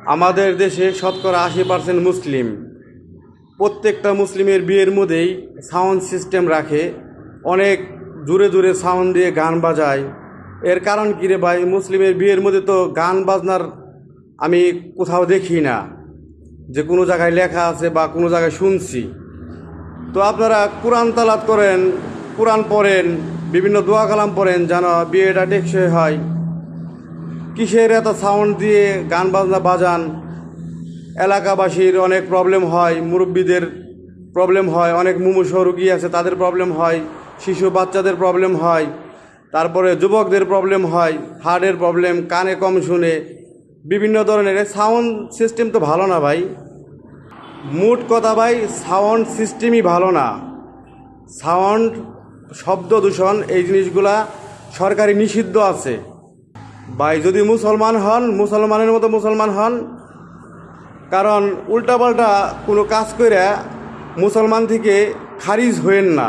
আমাদের দেশে শতকরা 80% মুসলিম। প্রত্যেকটা মুসলিমের বিয়ের মধ্যেই সাউন্ড সিস্টেম রাখে, অনেক জোরে জোরে সাউন্ড দিয়ে গান বাজায়। এর কারণ কী রে ভাই? মুসলিমের বিয়ের মধ্যে তো গান বাজনার আমি কোথাও দেখি না, যে কোনো জায়গায় লেখা আছে বা কোনো জায়গায় শুনছি। তো আপনারা কোরআন তালাত করেন, কোরআন পড়েন, বিভিন্ন দোয়া কালাম পড়েন, যেন বিয়েটা টেকসই হয়। কিসের এত সাউন্ড দিয়ে গান বাজনা বাজান? এলাকাবাসীর অনেক প্রবলেম হয়, মুরব্বীদের প্রবলেম হয়, অনেক মুমূর্ষু রোগী আছে তাদের প্রবলেম হয়, শিশু বাচ্চাদের প্রবলেম হয়, তারপরে যুবকদের প্রবলেম হয়, হার্টের প্রবলেম, কানে কম শুনে, বিভিন্ন ধরনের সাউন্ড সিস্টেম তো ভালো না ভাই। মোট কথা ভাই, সাউন্ড সিস্টেমই ভালো না। সাউন্ড, শব্দ দূষণ, এই জিনিসগুলা সরকারি নিষিদ্ধ আছে ভাই। যদি মুসলমান হন, মুসলমানের মতো মুসলমান হন, কারণ উল্টাপাল্টা কোনো কাজ করে মুসলমান থেকে খারিজ হয়েন না।